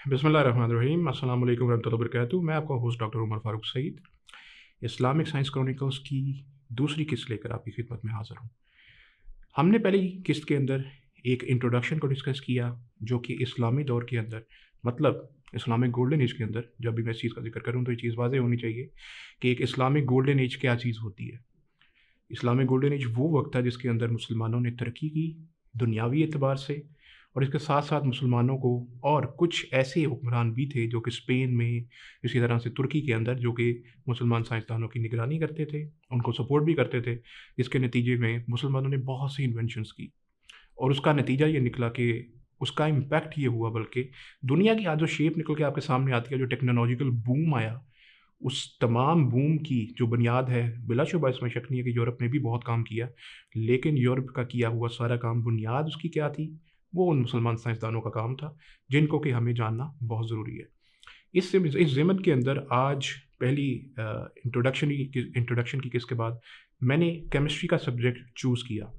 बिस्मिल्लाहिर्रहमानिर्रहीम अस्सलाम वालेकुम रहमतुल्लाहि व बरकातुहू। मैं आपका host doctor Umar Farooq Saeed Islamic science chronicles की दूसरी किस्त लेकर आपकी खिदमत में हाज़िर हूँ। हमने पहली किस्त के अंदर एक इंट्रोडक्शन को डिस्कस किया जो कि इस्लामी दौर के अंदर मतलब इस्लामिक गोल्डन एज के अंदर जब भी मैं इस चीज़ का ज़िक्र करूँ तो ये चीज़ वाज़ेह होनी चाहिए कि एक इस्लामिक गोल्डन एज क्या चीज़ होती है। इस्लामिक गोल्डन एज वो वक्त था जिसके अंदर मुसलमानों ने तरक्की की दुनियावी एतबार से और इसके साथ साथ मुसलमानों को और कुछ ऐसे हुक्मरान भी थे जो कि स्पेन में इसी तरह से तुर्की के अंदर जो कि मुसलमान साइंसदानों की निगरानी करते थे, उनको सपोर्ट भी करते थे। इसके नतीजे में मुसलमानों ने बहुत सी इन्वेंशंस की और उसका नतीजा ये निकला कि उसका इम्पैक्ट ये हुआ बल्कि दुनिया की आज जो शेप निकल के आपके सामने आती है, जो टेक्नोलॉजिकल बूम आया, उस तमाम बूम की जो बुनियाद है, बिलाशुबा इसमें शक नहीं है कि यूरोप ने भी बहुत काम किया, लेकिन यूरोप का किया हुआ सारा काम बुनियाद उसकी क्या थी? वो उन मुसलमान साइंसदानों का काम था, जिनको कि हमें जानना बहुत ज़रूरी है। इस ज़िमन के अंदर आज पहली इंट्रोडक्शन की किस्त के बाद मैंने केमिस्ट्री का सब्जेक्ट चूज़ किया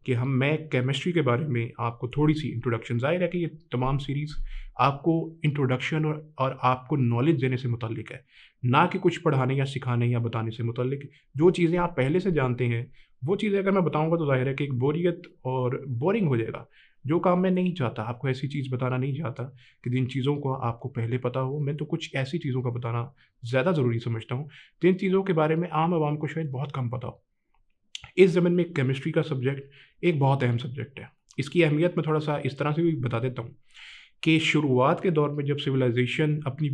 कि मैं केमिस्ट्री के बारे में आपको थोड़ी-सी इंट्रोडक्शन ज़ाहिर है कि ये तमाम सीरीज़ आपको इंट्रोडक्शन और आपको नॉलेज देने से मुतल्लिक है, ना कि कुछ पढ़ाने या सिखाने या बताने से मुतल्लिक। जो चीज़ें आप पहले से जानते हैं, वो चीज़ें अगर मैं बताऊँगा तो ज़ाहिर है कि एक बोरियत और बोरिंग हो जाएगा। जो काम मैं नहीं चाहता, आपको ऐसी चीज़ बताना नहीं चाहता कि जिन चीज़ों को आपको पहले पता हो, मैं तो कुछ ऐसी चीज़ों का बताना ज़्यादा ज़रूरी समझता हूँ, जिन चीज़ों के बारे में आम आवाम को शायद बहुत कम पता हो। इस ज़माने में केमिस्ट्री का सब्जेक्ट एक बहुत अहम सब्जेक्ट है। इसकी अहमियत मैं थोड़ा-सा इस तरह से भी बता देता हूँ कि शुरुआत के दौर में जब सिविलाइज़ेशन अपनी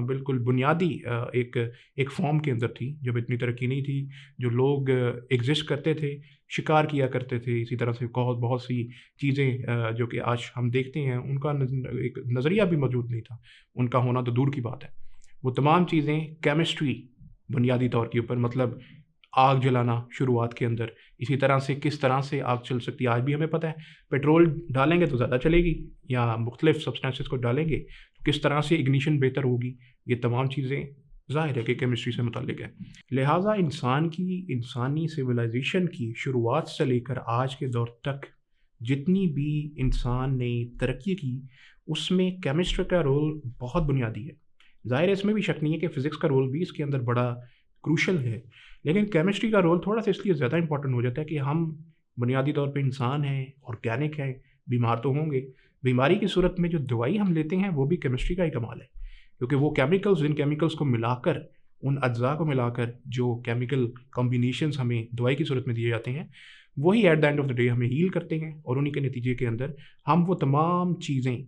बिल्कुल बुनियादी एक एक फ़ॉर्म के अंदर थी, जब इतनी तरक्की नहीं थी, जो लोग एग्ज़िस्ट करते थे, शिकार किया करते थे, इसी तरह से बहुत बहुत सी चीज़ें जो कि आज हम देखते हैं, उनका एक नज़रिया भी मौजूद नहीं था। उनका होना तो दूर की बात है। वो तमाम चीज़ें केमिस्ट्री बुनियादी तौर के ऊपर मतलब आग जलाना शुरुआत के अंदर, इसी तरह से किस तरह से आग चल सकती है आज भी हमें पता है। पेट्रोल डालेंगे तो ज़्यादा चलेगी या मुख्तलिफ़ सब्सटेंसेस को डालेंगे तो किस तरह से इग्निशन बेहतर होगी, ये तमाम चीज़ें ज़ाहिर है कि केमिस्ट्री से मुतल्लिक है। लिहाज़ा इंसानी सिविलाइज़ेशन की शुरुआत से लेकर आज के दौर तक जितनी भी इंसान ने तरक्की की, उसमें केमिस्ट्री का रोल बहुत बुनियादी है। ज़ाहिर है इसमें भी शक नहीं है कि फ़िज़िक्स का रोल भी इसके अंदर बड़ा क्रूशियल है। लेकिन केमिस्ट्री का रोल थोड़ा-सा इसलिए ज़्यादा इम्पोर्टेंट हो जाता है कि हम बुनियादी तौर पे इंसान हैं, ऑर्गेनिक हैं, बीमार तो होंगे। बीमारी की सूरत में जो दवाई हम लेते हैं, वो भी केमिस्ट्री का ही कमाल है। क्योंकि वो जिन केमिकल्स को मिलाकर, उन अज्ज़ा को मिलाकर जो केमिकल कॉम्बिनेशंस हमें दवाई की सूरत में दिए जाते हैं, वही at the end of the day हमें हील करते हैं और उन्हीं के नतीजे के अंदर हम वो तमाम चीज़ें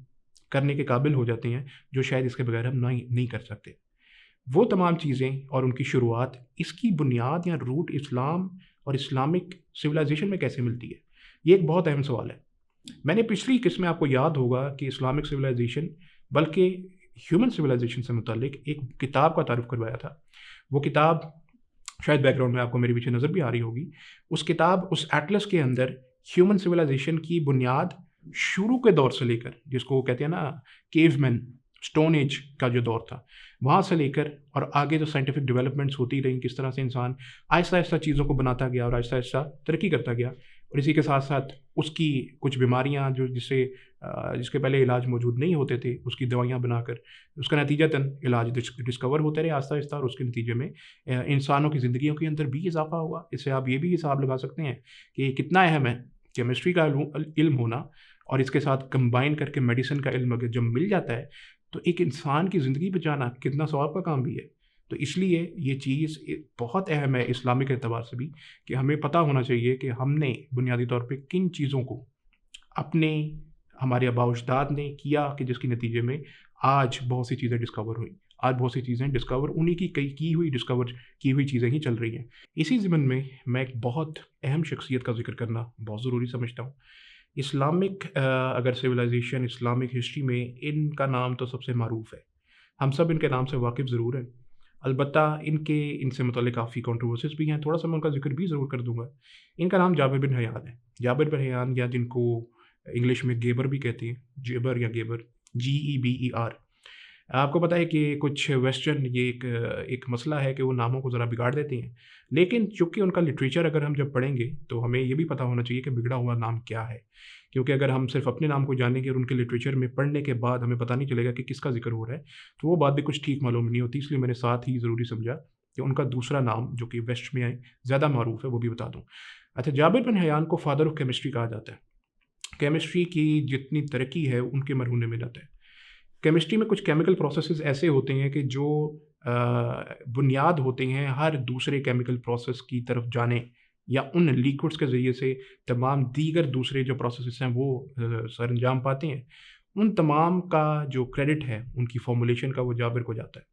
करने के काबिल हो जाते हैं, जो शायद इसके बगैर हम नहीं नहीं कर सकते। वो तमाम चीज़ें और उनकी शुरुआत, इसकी बुनियाद या रूट इस्लाम और इस्लामिक सिविलाइज़ेशन में कैसे मिलती है? ये एक बहुत अहम सवाल है। मैंने पिछली किस्त में आपको याद होगा कि इस्लामिक सिविलाइज़ेशन बल्कि ह्यूमन सिविलाइज़ेशन से मुतल्लिक एक किताब का तारुफ़ करवाया था। वो किताब शायद बैकग्राउंड में आपको मेरे पीछे नज़र भी आ रही होगी। उस एटलस के अंदर ह्यूमन सिविलाइज़ेशन की बुनियाद शुरू के दौर से लेकर जिसको वो कहते हैं ना केवमैन, स्टोन एज का जो दौर था, वहाँ से लेकर और आगे जो साइंटिफिक डेवलपमेंट्स होती रहीं, किस तरह से इंसान आहिस्ता-आहिस्ता चीज़ों को बनाता गया और आहिस्ता-आहिस्ता तरक्की करता गया और इसी के साथ-साथ उसकी कुछ बीमारियाँ जिसके पहले इलाज मौजूद नहीं होते थे, उसकी दवाइयाँ बनाकर उसका नतीजतन इलाज डिस्कवर होते रहे आहिस्ता-आहिस्ता और उसके नतीजे में इंसानों की ज़िंदगियों के अंदर भी इज़ाफ़ा हुआ। इससे आप ये भी हिसाब लगा सकते हैं कि कितना अहम है केमिस्ट्री का इल्म होना और इसके साथ कंबाइन करके मेडिसिन का इल्म अगर जब मिल जाता है, तो एक इंसान की ज़िंदगी बचाना कितना सवाब का काम भी है। तो इसलिए ये चीज़ बहुत अहम है इस्लामिक एतबार से भी कि हमें पता होना चाहिए कि हमने बुनियादी तौर पे किन चीज़ों को अपने हमारे आबा-ओ-अजदाद ने किया कि जिसके नतीजे में आज बहुत सी चीज़ें डिस्कवर हुई। आज बहुत सी चीज़ें डिस्कवर उन्हीं की कई डिस्कवर की हुई चीज़ें ही चल रही हैं। इसी ज़िम्न में मैं एक बहुत अहम शख्सियत का ज़िक्र करना बहुत ज़रूरी समझता हूँ। अगर सिविलाइज़ेशन इस्लामिक हिस्ट्री में इनका नाम तो सबसे मारूफ़ है। हम सब इनके नाम से वाकिफ़ ज़रूर हैं। अलबत्ता इनसे मुतल्लिक़ काफ़ी कंट्रोवर्सीज़ भी हैं, थोड़ा-सा मैं उनका ज़िक्र भी ज़रूर कर दूँगा। इनका नाम जाबिर बिन हयान है। जाबिर बिन हयान या जिनको इंग्लिश में गेबर भी कहते हैं, जेबर या गेबर, GEBER। आपको पता है कि कुछ वेस्टर्न ये एक मसला है कि वो नामों को ज़रा बिगाड़ देते हैं। लेकिन चूँकि उनका लिटरेचर अगर हम जब पढ़ेंगे, तो हमें ये भी पता होना चाहिए कि बिगड़ा हुआ नाम क्या है। क्योंकि अगर हम सिर्फ़ अपने नाम को जानेंगे और उनके लिटरेचर में पढ़ने के बाद हमें पता नहीं चलेगा कि किसका ज़िक्र हो रहा है, तो वो बात भी कुछ ठीक मालूम नहीं होती। इसलिए मैंने साथ ही ज़रूरी समझा कि उनका दूसरा नाम जो कि वेस्ट में है, ज़्यादा मारूफ़ है, वो भी बता दूँ। अच्छा, जाबिर बिन हयान को फ़ादर ऑफ़ केमिस्ट्री कहा जाता है। केमिस्ट्री की जितनी तरक्की है, उनके मरहून मिन्नत है। केमिस्ट्री में कुछ केमिकल प्रोसेसेस ऐसे होते हैं कि जो बुनियाद होते हैं हर दूसरे केमिकल प्रोसेस की तरफ जाने या उन लिक्विड्स के ज़रिए से तमाम दीगर दूसरे जो प्रोसेसेस हैं वो सरअंजाम पाते हैं। उन तमाम का जो क्रेडिट है उनकी फॉर्मुलेशन का, वो जाबिर को जाता है।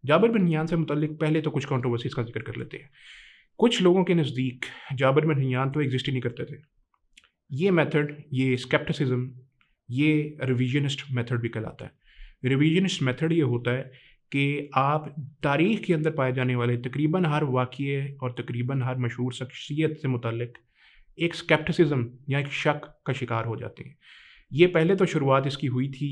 जाबिर बिन हियान से मुतल्लिक पहले तो कुछ कंट्रोवर्सीज़ का ज़िक्र कर लेते हैं। कुछ लोगों के नज़दीक जाबिर बिन हियान तो एग्ज़िस्ट ही नहीं करते थे। ये मेथड, ये स्केप्टिसिज्म, ये रिविजनिस्ट मेथड भी कहलाता है। रिविजनिस्ट मेथड ये होता है कि आप तारीख़ के अंदर पाए जाने वाले तकरीबन हर वाक़ये और तकरीबन हर मशहूर शख्सियत से मुतल्लिक एक स्केप्टिसिज्म या एक शक का शिकार हो जाते हैं। ये पहले तो शुरुआत इसकी हुई थी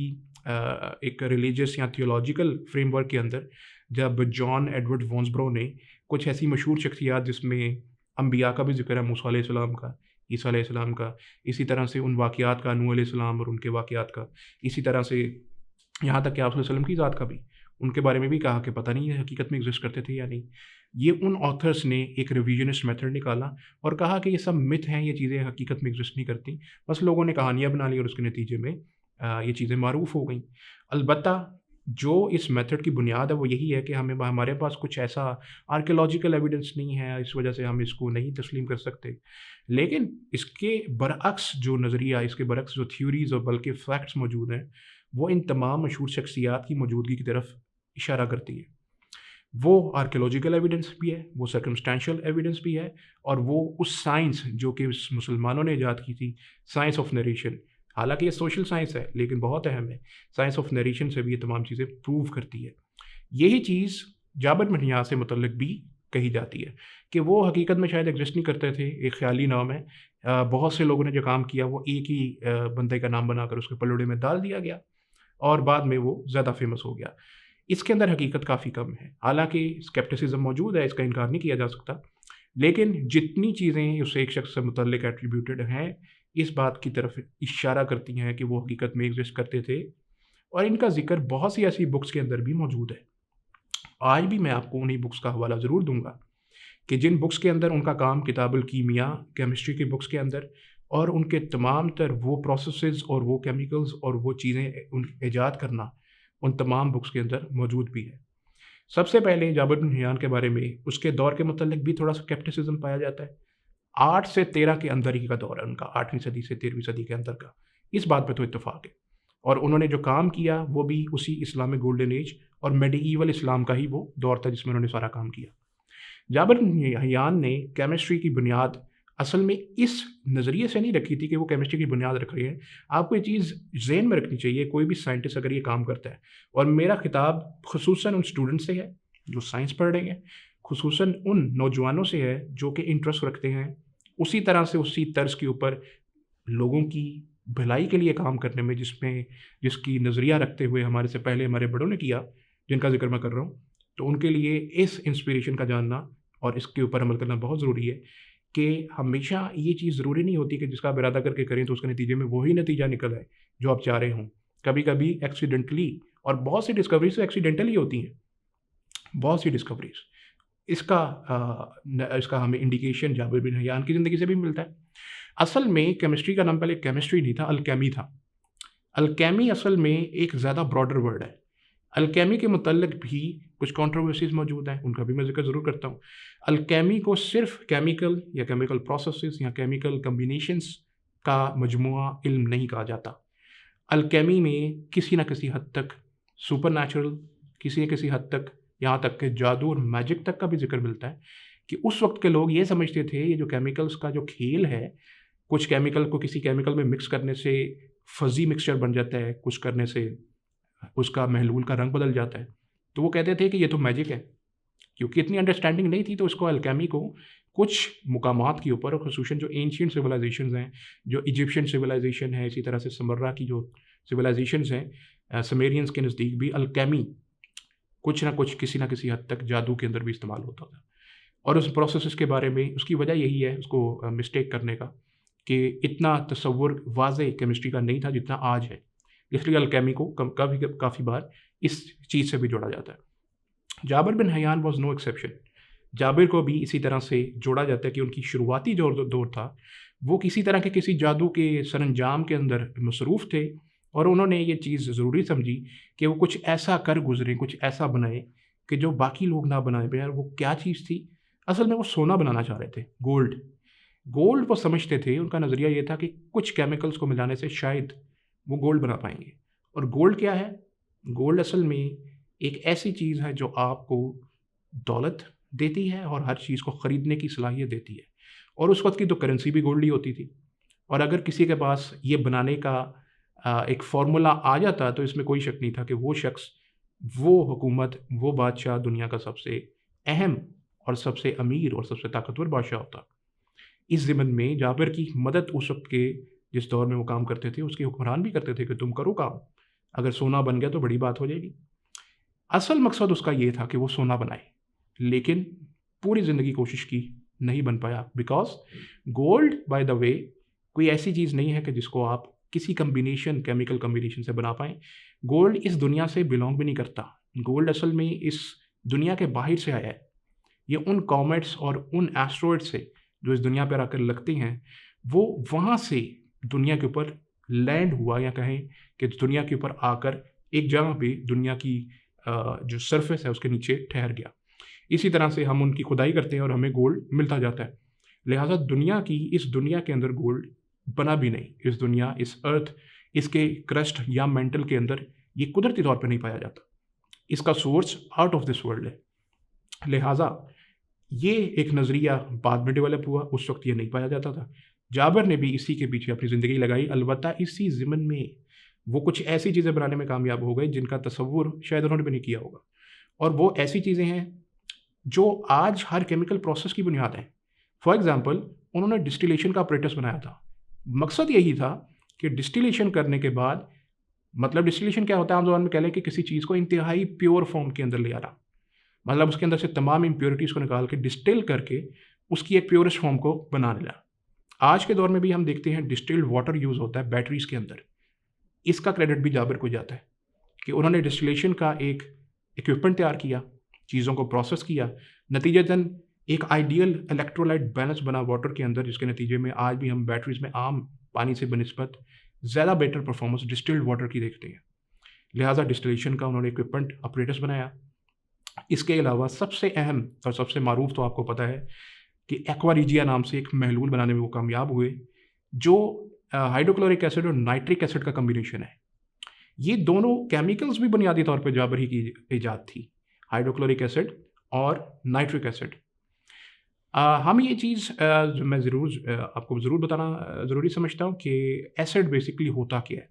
एक रिलीजियस या थियोलॉजिकल फ्रेमवर्क के अंदर, जब जॉन एडवर्ड वॉन्सब्रो ने कुछ ऐसी मशहूर शख्सियात जिसमें अंबिया का भी ज़िक्र है, मूसा अलैहिस्सलाम का, ईसा अलैहिस्सलाम का, इसी तरह से उन वाक़यात का, नूह अलैहिस्सलाम और उनके वाक़यात का, इसी तरह से यहाँ तक कि आप सल्लल्लाहु अलैहि वसल्लम की ज़ात का भी, उनके बारे में भी कहा कि पता नहीं है हकीकत में एग्ज़िस्ट करते थे या नहीं। ये उन ऑथर्स ने एक रिविजनिस्ट मेथड निकाला और कहा कि ये सब मिथ हैं, ये चीज़ें हकीकत में एग्ज़िस्ट नहीं करती। बस लोगों ने कहानियाँ बना ली और उसके नतीजे में ये चीज़ें मारूफ़ हो गईं। अलबत्ता जो इस मेथड की बुनियाद है वो यही है कि हमारे पास कुछ ऐसा आर्कियोलॉजिकल एविडेंस नहीं है, इस वजह से हम इसको नहीं तस्लीम कर सकते। लेकिन इसके बरअक्स जो नज़रिया, इसके बरअक्स जो थ्योरीज़ और बल्कि फैक्ट्स मौजूद हैं, वो इन तमाम मशहूर शख्सियात की मौजूदगी की तरफ इशारा करती है। वो आर्कियोलॉजिकल एविडेंस भी है, वो सर्कमस्टेंशियल एविडेंस भी है, और वो उस साइंस जो कि उस मुसलमानों ने ईजाद की थी, साइंस ऑफ नरेशन। हालाँकि ये सोशल साइंस है, लेकिन बहुत अहम है। साइंस ऑफ नरेशन से भी ये तमाम चीज़ें प्रूव करती है। यही चीज़ जाबिर बिन हियान से मुतल्लिक भी कही जाती है कि वो हकीकत में शायद एग्ज़िस्ट नहीं करते थे, एक ख़याली नाम है। बहुत से लोगों ने जो काम किया वो एक ही बंदे का नाम बनाकर उसके पलड़े में डाल दिया गया और बाद में वो ज़्यादा फ़ेमस हो गया। इसके अंदर हकीकत काफ़ी कम है। हालाँकि स्केप्टिसिज़्म मौजूद है, इसका इनकार नहीं किया जा सकता। लेकिन जितनी चीज़ें उस एक शख्स से मुतल्लिक एट्रिब्यूटेड हैं, इस बात की तरफ इशारा करती हैं कि वो हकीकत में एग्ज़िस्ट करते थे, और इनका ज़िक्र बहुत सी ऐसी बुक्स के अंदर भी मौजूद है। आज भी मैं आपको उन्हीं बुक्स का हवाला ज़रूर दूँगा कि जिन बुक्स के अंदर उनका काम किताबुल कीमिया, केमिस्ट्री की बुक्स के अंदर, और उनके तमाम तर वो प्रोसेसेस और वो केमिकल्स और वो चीज़ें उन ईजाद करना, उन तमाम बुक्स के अंदर मौजूद भी है। सबसे पहले जाबिर बिन हियान के बारे में, उसके दौर के मुतल्लिक भी थोड़ा-सा स्केप्टिसिज़्म पाया जाता है। 8 से 13 के अंदर ही का दौर है उनका, 8वीं सदी से 13वीं सदी के अंदर का। इस बात पे तो इत्तेफ़ाक है। और उन्होंने जो काम किया वो भी उसी इस्लामिक गोल्डन एज और मेडिईवल इस्लाम का ही वो दौर था जिसमें उन्होंने सारा काम किया। जाबिर बिन हियान ने केमिस्ट्री की बुनियाद असल में इस नज़रिए से नहीं रखी थी कि वो केमिस्ट्री की बुनियाद रख रहे हैं। आपको ये चीज़ ज़हन में रखनी चाहिए, कोई भी साइंटिस्ट अगर ये काम करता है, और मेरा खिताब ख़ुसूसन उन स्टूडेंट से है जो साइंस पढ़ रहे हैं, ख़ुसूसन उन नौजवानों से है जो कि इंटरेस्ट रखते हैं उसी तरह से, उसी तर्ज के ऊपर लोगों की भलाई के लिए काम करने में, जिसकी नज़रिया रखते हुए हमारे से पहले हमारे बड़ों ने किया, जिनका ज़िक्र मैं कर रहा हूँ। तो उनके लिए इस इंस्पिरेशन का जानना और इसके ऊपर अमल करना बहुत ज़रूरी है कि हमेशा ये चीज़ ज़रूरी नहीं होती कि जिसका आप इरादा करके करें तो उसके नतीजे में वही नतीजा निकल आए जो आप चाह रहे हों। कभी-कभी एक्सीडेंटली, और बहुत सी डिस्कवरीज़ तो एक्सीडेंटल ही होती हैं, बहुत सी डिस्कवरीज़। इसका हमें इंडिकेशन जाबिर बिन हियान की ज़िंदगी से भी मिलता है। असल में केमिस्ट्री का नाम पहले केमिस्ट्री नहीं था, अलकेमी था। अलकेमी असल में एक ज़्यादा ब्रॉडर वर्ड है। अलकेमी के मुतल्लिक भी कुछ कंट्रोवर्सीज़ मौजूद हैं, उनका भी मैं ज़िक्र ज़रूर करता हूँ। अलकेमी को सिर्फ़ केमिकल या केमिकल प्रोसेसेस या केमिकल कॉम्बिनेशंस का मजमूआ इल्म नहीं कहा जाता। अलकेमी में किसी न किसी हद तक सुपरनैचुरल, किसी न किसी हद तक यहाँ तक कि जादू और मैजिक तक का भी ज़िक्र मिलता है कि उस वक़्त के लोग ये समझते थे ये जो केमिकल्स का जो खेल है, कुछ केमिकल को किसी केमिकल में मिक्स करने से फ़ज़ी मिक्सचर बन जाता है, कुछ करने से उसका महलूल का रंग बदल जाता है। तो वो कहते थे कि ये तो मैजिक है। क्योंकि इतनी अंडरस्टैंडिंग नहीं थी तो इसको अलकेमी को कुछ मुकामात के ऊपर, और ख़ुसूसन जो एंशिएंट सिविलाइजेशंस हैं, जो इजिप्शियन सिविलाइजेशन है, इसी तरह से समर्रा की जो सिविलाइजेशंस हैं, समेरियंस के नज़दीक भी अल्केमी कुछ ना कुछ किसी ना किसी हद तक जादू के अंदर भी इस्तेमाल होता था। और उस प्रोसेस के बारे में उसकी वजह यही है उसको मिस्टेक करने का कि इतना तसव्वुर वाज़ेह केमिस्ट्री का नहीं था जितना आज है। इसलिए अल्केमी को काफ़ी बार इस चीज़ से भी जोड़ा जाता है। Jabir bin Hayyan was no exception. Jabir को भी इसी तरह से जोड़ा जाता है कि उनकी शुरुआती जो दौर था वो किसी तरह के किसी जादू के सरंजाम के अंदर मसरूफ़ थे और उन्होंने ये चीज़ ज़रूरी समझी कि वो कुछ ऐसा कर गुज़रें, कुछ ऐसा बनाएँ कि जो बाकी लोग ना बनाए। यार वो क्या चीज़ थी? असल में वो सोना बनाना चाह रहे थे, गोल्ड। गोल्ड वो समझते थे, उनका नज़रिया ये था कि कुछ केमिकल्स को मिलाने से शायद वो गोल्ड बना पाएँगे। और गोल्ड क्या है? गोल्ड असल में एक ऐसी चीज़ है जो आपको दौलत देती है और हर चीज़ को ख़रीदने की सलाहियत देती है। और उस वक़्त की तो करेंसी भी गोल्ड ही होती थी। और अगर किसी के पास ये बनाने का एक फ़ॉर्मूला आ जाता तो इसमें कोई शक नहीं था कि वो शख़्स, वो हुकूमत, वो बादशाह दुनिया का सबसे अहम और सबसे अमीर और सबसे ताकतवर बादशाह होता। इस ज़िमन में जाबिर की मदद उस वक़्त के जिस दौर में वो काम करते थे, उसके हुक्मरान भी करते थे कि तुम करो काम, अगर सोना बन गया तो बड़ी बात हो जाएगी। असल मकसद उसका ये था कि वो सोना बनाए, लेकिन पूरी ज़िंदगी कोशिश की, नहीं बन पाया बिकॉज़ गोल्ड बाय द वे कोई ऐसी चीज़ नहीं है कि जिसको आप किसी कॉम्बिनेशन, केमिकल कॉम्बिनेशन से बना पाएँ। गोल्ड इस दुनिया से बिलॉन्ग भी नहीं करता। गोल्ड असल में इस दुनिया के बाहर से आया है। ये उन कॉमेट्स और उन एस्टेरॉइड से जो इस दुनिया पर आकर लगते हैं, वो वहाँ से दुनिया के ऊपर लैंड हुआ या कहें कि दुनिया के ऊपर आकर एक जगह पे दुनिया की जो सरफेस है उसके नीचे ठहर गया। इसी तरह से हम उनकी खुदाई करते हैं और हमें गोल्ड मिलता जाता है। लिहाजा इस दुनिया के अंदर गोल्ड बना भी नहीं। इस दुनिया, इस अर्थ, इसके क्रस्ट या मेंटल के अंदर ये कुदरती तौर पे नहीं पाया जाता। इसका source out of this world है। लिहाजा ये एक नज़रिया बाद में डेवलप हुआ, उस वक़्त ये नहीं पाया जाता था। जाबिर ने भी इसी के पीछे अपनी ज़िंदगी लगाई, अलबत्ता इसी ज़िमन में वो कुछ ऐसी चीज़ें बनाने में कामयाब हो गए जिनका तसव्वुर शायद उन्होंने भी नहीं किया होगा। और वो ऐसी चीज़ें हैं जो आज हर केमिकल प्रोसेस की बुनियाद है। फॉर एग्ज़ाम्पल उन्होंने डिस्टिलेशन का apparatus बनाया था। मकसद यही था कि डिस्टिलेशन करने के बाद, मतलब डिस्टिलेशन क्या होता है, आम ज़बान में कह लें कि किसी चीज़ को इंतहाई प्योर फॉर्म के अंदर ले आना। मतलब उसके अंदर से तमाम इम्प्योरिटीज़ को निकाल के डिस्टिल करके उसकी एक प्योरेस्ट फॉर्म को बना लेना। आज के दौर में भी हम देखते हैं डिस्टिल्ड वाटर यूज़ होता है बैटरीज़ के अंदर। इसका क्रेडिट भी जाबिर को जाता है कि उन्होंने डिस्टिलेशन का एक इक्विपमेंट तैयार किया, चीज़ों को प्रोसेस किया, नतीजतन एक आइडियल इलेक्ट्रोलाइट बैलेंस बना वाटर के अंदर, जिसके नतीजे में आज भी हम बैटरीज़ में आम पानी से बनिस्बत ज़्यादा बेटर परफॉर्मेंस डिस्टिल्ड वाटर की देखते हैं। लिहाजा डिस्टिलेशन का उन्होंने इक्विपमेंट apparatus बनाया। इसके अलावा सबसे अहम और सबसे मारूफ तो आपको पता है कि एक्वा रिजिया नाम से एक महलूल बनाने में वो कामयाब हुए, जो हाइड्रोक्लोरिक एसिड और नाइट्रिक एसिड का कॉम्बिनेशन है। ये दोनों केमिकल्स भी बुनियादी तौर पे जाबिर ही की इजाद थी, हाइड्रोक्लोरिक एसिड और नाइट्रिक एसिड। हम ये चीज़ मैं आपको ज़रूर बताना ज़रूरी समझता हूँ कि एसिड बेसिकली होता क्या है।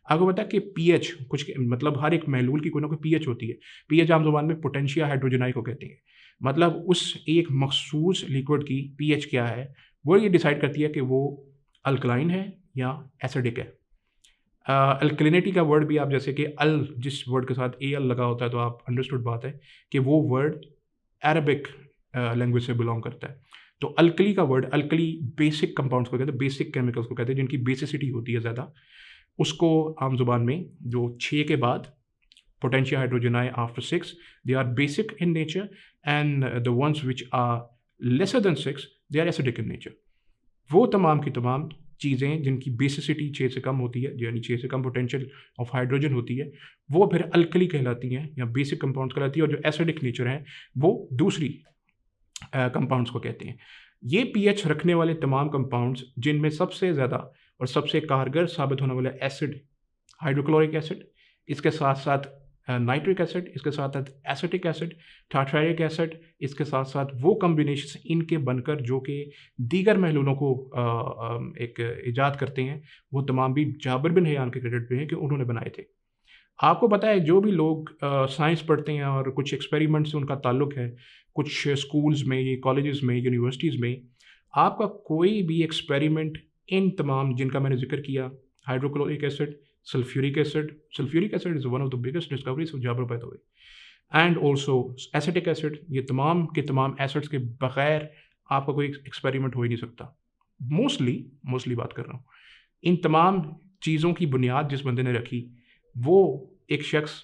आपको पता है कि पीएच कुछ, मतलब हर एक महलूल की कोई ना कोई पीएच होती है। पीएच आम ज़ुबान में पोटेंशिया हाइड्रोजनाई को कहते हैं। मतलब उस एक मखसूस लिक्विड की पीएच क्या है, वो ये डिसाइड करती है कि वो अल्कलाइन है या एसिडिक है। अल्कलिनिटी का वर्ड भी आप जैसे कि जिस वर्ड के साथ ए एल लगा होता है तो आप अंडरस्टूड बात है कि वो वर्ड अरबिक लैंग्वेज से बिलोंग करता है। तो अल्कली का वर्ड, अल्कली बेसिक कंपाउंड्स को कहते हैं, बेसिक केमिकल्स को कहते हैं जिनकी बेसिसिटी होती है ज़्यादा। उसको आम ज़ुबान में जो 6 के बाद पोटेंशिया हाइड्रोजनाई after 6 they are basic in nature and the ones which are lesser than 6 they are acidic in nature. वो तमाम की तमाम चीज़ें जिनकी बेसिसिटी 6 से कम होती है, यानी 6 से कम पोटेंशियल ऑफ हाइड्रोजन होती है, वो फिर अल्कली कहलाती हैं या बेसिक कंपाउंड्स कहलाती है। और जो एसिडिक नेचर है वो दूसरी कंपाउंड्स को कहते हैं। ये पीएच रखने वाले तमाम कंपाउंड्स जिनमें सबसे ज़्यादा और सबसे कारगर साबित होने वाला एसिड हाइड्रोक्लोरिक एसिड, इसके साथ साथ नाइट्रिक एसिड, इसके साथ साथ एसिटिक एसिड, टार्टारिक एसिड, इसके साथ साथ वो कॉम्बिनेशन इनके बनकर जो कि दीगर महलूलों को एक ईजाद करते हैं, वो तमाम भी जाबिर बिन हयान के क्रेडिट पे हैं कि उन्होंने बनाए थे। आपको पता है जो भी लोग साइंस पढ़ते हैं और कुछ एक्सपेरिमेंट से उनका ताल्लुक है, कुछ स्कूल्स में, कॉलेजेस में, यूनिवर्सिटीज़ में, आपका कोई भी एक्सपेरिमेंट इन तमाम जिनका मैंने जिक्र किया, hydrochloric acid, sulphuric acid is one of the biggest discoveries of Jabir by the way, and also acetic acid. ये तमाम के तमाम एसिड्स के बगैर आपका कोई एक्सपेरिमेंट हो ही नहीं सकता। मोस्टली बात कर रहा हूँ। इन तमाम चीज़ों की बुनियाद जिस बंदे ने रखी, वो एक शख्स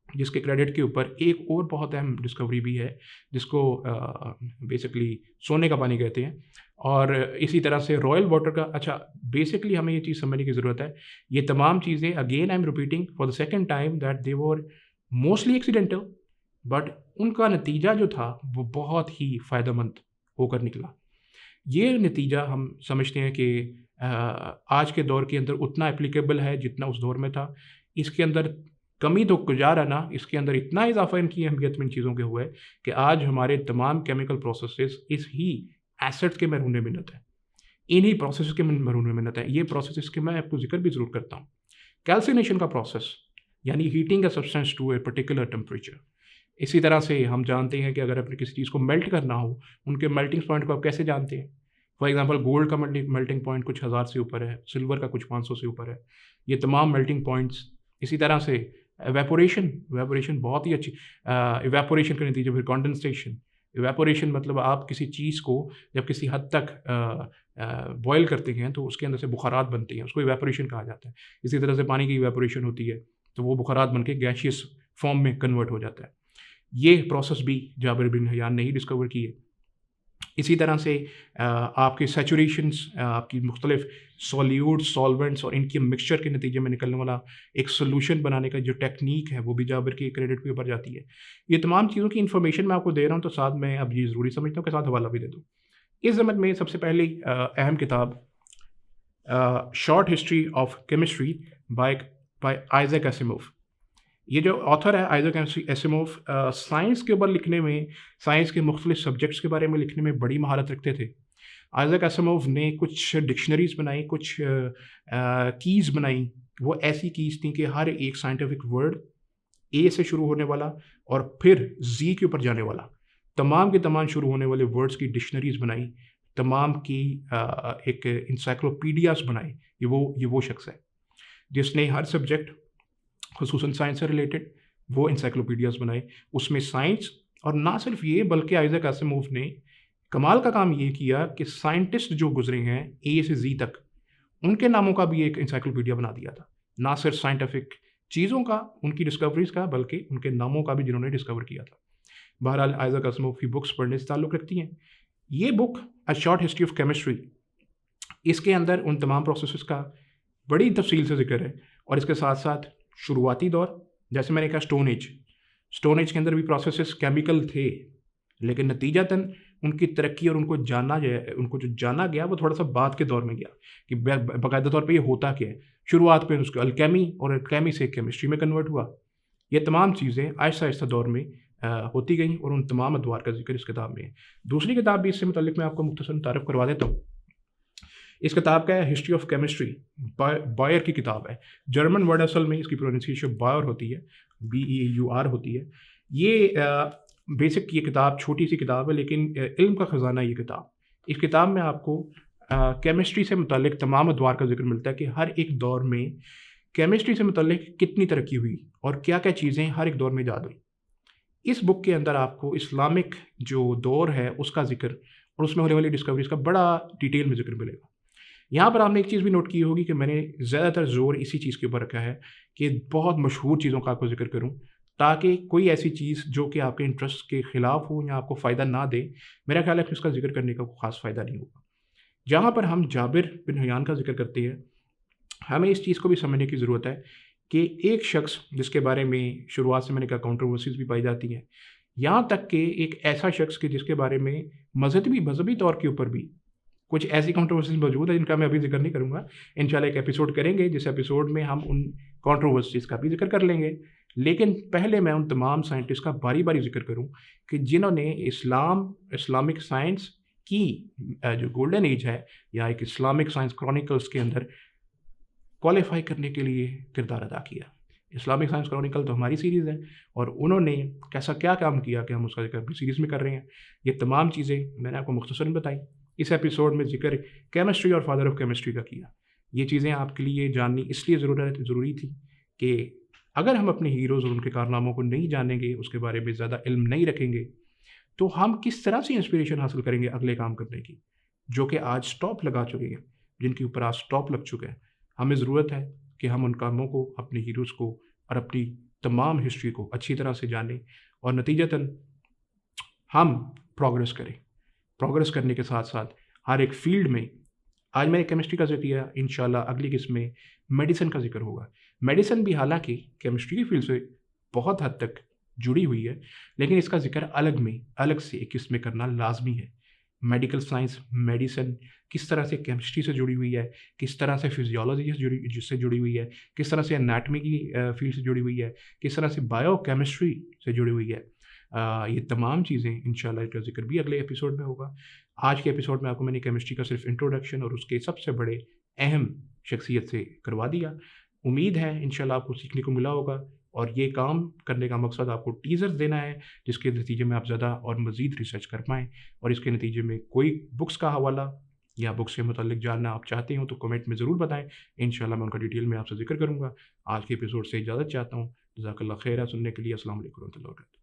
जिसके क्रेडिट के ऊपर एक और बहुत अहम डिस्कवरी भी है, जिसको बेसिकली सोने का पानी कहते हैं। और इसी तरह से रॉयल वाटर का, अच्छा बेसिकली हमें ये चीज़ समझने की ज़रूरत है, ये तमाम चीज़ें again I am repeating for the second time that they were mostly accidental, but उनका नतीजा जो था वो बहुत ही फ़ायदेमंद होकर निकला। ये नतीजा हम समझते हैं कि आज के दौर के अंदर उतना एप्लीकेबल है जितना उस दौर में था। इसके अंदर कमी तो गुजारा ना, इसके अंदर इतना इजाफा इनकी अहमियत में इन चीज़ों के हुआ है कि आज हमारे तमाम केमिकल प्रोसेसेस इस ही एसिड्स के मरहून मिन्नत है, इन्हीं प्रोसेस के मरहून मिन्नत है। ये प्रोसेस के मैं आपको जिक्र भी ज़रूर करता हूँ। कैल्सिनेशन का प्रोसेस यानी heating a substance to a particular temperature. इसी तरह से हम जानते हैं कि अगर अपने किसी चीज़ को मेल्ट करना हो, उनके मेल्टिंग पॉइंट को आप कैसे जानते हैं? फॉर एग्जांपल गोल्ड का मेल्टिंग पॉइंट कुछ हज़ार से ऊपर है, सिल्वर का कुछ 500 से ऊपर है। ये तमाम मेल्टिंग पॉइंट्स। इसी तरह से एवेपोरेशन बहुत ही अच्छी, एवेपोरेशन के नतीजे फिर कंडेंसेशन। एवेपोरेशन मतलब आप किसी चीज़ को जब किसी हद तक बॉयल करते हैं तो उसके अंदर से बुखारात बनती हैं, उसको एवेपोरेशन कहा जाता है। इसी तरह से पानी की एवेपोरेशन होती है तो वो बुखारात बन के गैशियस फॉर्म में कन्वर्ट हो जाता है। ये प्रोसेस भी जाबिर बिन हयान ने ही डिस्कवर की है। इसी तरह से आपके सैचुरेशंस, आपकी मुख्तलिफ सॉल्यूट्स, सॉल्वेंट्स और इनके मिक्सचर के नतीजे में निकलने वाला एक सोल्यूशन बनाने का जो टेक्निक है वो भी जाबिर के क्रेडिट के ऊपर जाती है। ये तमाम चीज़ों की इन्फॉर्मेशन मैं आपको दे रहा हूँ, तो साथ में अब ये ज़रूरी समझता हूँ कि साथ हवाला भी दे दूँ। इस ज़मन में सबसे पहली अहम किताब short history of chemistry bye Isaac Asimov. ये जो ऑथर है आइजैक एसिमोव, साइंस के ऊपर लिखने में, साइंस के मुख्तलिफ सब्जेक्ट्स के बारे में लिखने में बड़ी महारत रखते थे। आइजैक एसिमोव ने कुछ डिक्शनरीज बनाई, कुछ कीज़ बनाई। वो ऐसी कीज़ थी कि हर एक साइंटिफिक वर्ड ए से शुरू होने वाला और फिर जी के ऊपर जाने वाला, तमाम के तमाम शुरू होने वाले वर्ड्स की डिक्शनरीज बनाई, तमाम की एक इंसाइक्लोपीडियाज बनाई। ये वो शख्स है जिसने हर सब्जेक्ट खुसूसन साइंस से रिलेटेड वो इंसाइक्लोपीडियाज बनाए। उसमें साइंस, और ना सिर्फ ये बल्कि आइजैक एसिमोव ने कमाल का काम ये किया कि साइंटिस्ट जो गुजरे हैं ए से जी तक, उनके नामों का भी एक इंसाइक्लोपीडिया बना दिया था। ना सिर्फ साइंटिफिक चीज़ों का, उनकी डिस्कवरीज का, बल्कि उनके नामों का भी जिन्होंने डिस्कवर किया था। बहरहाल आइजैक एसिमोव की बुक्स पढ़ने से ताल्लुक़ रखती हैं। ये book a short history of chemistry, इसके अंदर उन तमाम प्रोसेसेस का बड़ी तफसील से जिक्र है। और इसके साथ साथ शुरुआती दौर, जैसे मैंने कहा स्टोन एज के अंदर भी प्रोसेसेस केमिकल थे, लेकिन नतीजतन उनकी तरक्की और उनको जो जाना गया वो थोड़ा सा बाद के दौर में गया कि बाकायदा तौर पे ये होता क्या है। शुरुआत पे उसको अल्केमी, और अल्केमी से केमिस्ट्री में कन्वर्ट हुआ। ये तमाम चीज़ें आहिस्ता आहिस्ता दौर में होती गई और उन तमाम अदवार का जिक्र इस किताब में है। दूसरी किताब भी इससे मुताल्लिक़ मैं आपको मुख्तसर तारफ़ करवा देता हूँ। इस किताब का है हिस्ट्री ऑफ केमिस्ट्री, बायर की किताब है। जर्मन वर्ड असल में इसकी प्रोनाउंसिएशन बायर होती है, BEUR होती है। ये बेसिक ये किताब छोटी सी किताब है, लेकिन इल्म का ख़जाना ये किताब। इस किताब में आपको केमिस्ट्री से मुताल्लिक़ तमाम अदवार का जिक्र मिलता है कि हर एक दौर में केमिस्ट्री से मुताल्लिक़ कितनी तरक्की हुई और क्या क्या चीज़ें हर एक दौर में ईजाद हुई। इस बुक के अंदर आपको इस्लामिक जो दौर है उसका जिक्र और उसमें होने वाली डिस्कवरीज का बड़ा डिटेल में जिक्र मिलेगा। यहाँ पर आपने एक चीज़ भी नोट की होगी कि मैंने ज़्यादातर जोर इसी चीज़ के ऊपर रखा है कि बहुत मशहूर चीज़ों का आपको जिक्र करूँ, ताकि कोई ऐसी चीज़ जो कि आपके इंटरेस्ट के ख़िलाफ़ हो या आपको फ़ायदा ना दे, मेरा ख्याल है कि उसका जिक्र करने का कोई ख़ास फ़ायदा नहीं होगा। जहाँ पर हम जाबिर बिन हयान का जिक्र करते हैं, हमें इस चीज़ को भी समझने की ज़रूरत है कि एक शख्स जिसके बारे में शुरुआत से मैंने कहा कंट्रोवर्सीज़ भी पाई जाती हैं, यहाँ तक कि एक ऐसा शख्स कि जिसके बारे में मज़हबी तौर के ऊपर भी कुछ ऐसी कंट्रोवर्सीज मौजूद है जिनका मैं अभी जिक्र नहीं करूँगा। इंशाल्लाह एक एपिसोड करेंगे, जिस एपिसोड में हम उन कंट्रोवर्सीज का भी जिक्र कर लेंगे। लेकिन पहले मैं उन तमाम साइंटिस्ट का बारी बारी जिक्र करूँ कि जिन्होंने इस्लामिक साइंस की जो गोल्डन एज है या एक इस्लामिक साइंस क्रॉनिकल्स के अंदर क्वालिफाई करने के लिए किरदार अदा किया। इस्लामिक साइंस क्रॉनिकल तो हमारी सीरीज़ है और उन्होंने कैसा क्या काम किया कि हम उसका जिक्र अपनी सीरीज़ में कर रहे हैं। ये तमाम चीज़ें मैंने आपको मुख्तसरन बताई। इस एपिसोड में जिक्र केमिस्ट्री और फादर ऑफ केमिस्ट्री का किया। ये चीज़ें आपके लिए जाननी इसलिए ज़रूरी थी कि अगर हम अपने हीरोज़ और उनके कारनामों को नहीं जानेंगे, उसके बारे में ज़्यादा इल्म नहीं रखेंगे, तो हम किस तरह से इंस्पिरेशन हासिल करेंगे अगले काम करने की, जो कि आज स्टॉप लगा चुके हैं, जिनके ऊपर आज स्टॉप लग चुका है। हमें ज़रूरत है कि हम उन कामों को, अपने हीरोज़ को और अपनी तमाम हिस्ट्री को अच्छी तरह से जानें और नतीजतन हम प्रोग्रेस करें। प्रोग्रेस करने के साथ-साथ हर एक फ़ील्ड में आज मैंने केमिस्ट्री का ज़िक्र किया, इंशाल्लाह अगली किस्त में मेडिसिन का ज़िक्र होगा। मेडिसिन भी हालाँकि केमिस्ट्री की फ़ील्ड से बहुत हद तक जुड़ी हुई है, लेकिन इसका ज़िक्र अलग से एक किस्त में करना लाज़मी है। मेडिकल साइंस, मेडिसिन किस तरह से केमिस्ट्री से जुड़ी हुई है, किस तरह से फ़िज़ियोलॉजी से जुड़ी हुई है, किस तरह से एनाटॉमी की फ़ील्ड से जुड़ी हुई है, किस तरह से बायोकेमिस्ट्री से जुड़ी हुई है। ये तमाम चीज़ें इंशाल्लाह का ज़िक्र भी अगले एपिसोड में होगा। आज के एपिसोड में आपको मैंने केमिस्ट्री का सिर्फ इंट्रोडक्शन और उसके सबसे बड़े अहम शख्सियत से करवा दिया। उम्मीद है इंशाल्लाह आपको सीखने को मिला होगा और ये काम करने का मकसद आपको टीज़र्स देना है, जिसके नतीजे में आप ज़्यादा और मज़ीद रिसर्च कर पाएँ और इसके नतीजे में कोई बुक्स का हवाला या बुक्स से मुतल्लिक जानना आप चाहते हो तो कमेंट में ज़रूर बताएँ। इंशाल्लाह मैं उनका डिटेल में आपसे ज़िक्र करूँगा। आज के एपिसोड से इजाज़त चाहता हूँ। जज़ाकल्लाह खैर सुनने के लिए। अस्सलाम वालेकुम रहमतुल्लाहि व बरकातहू।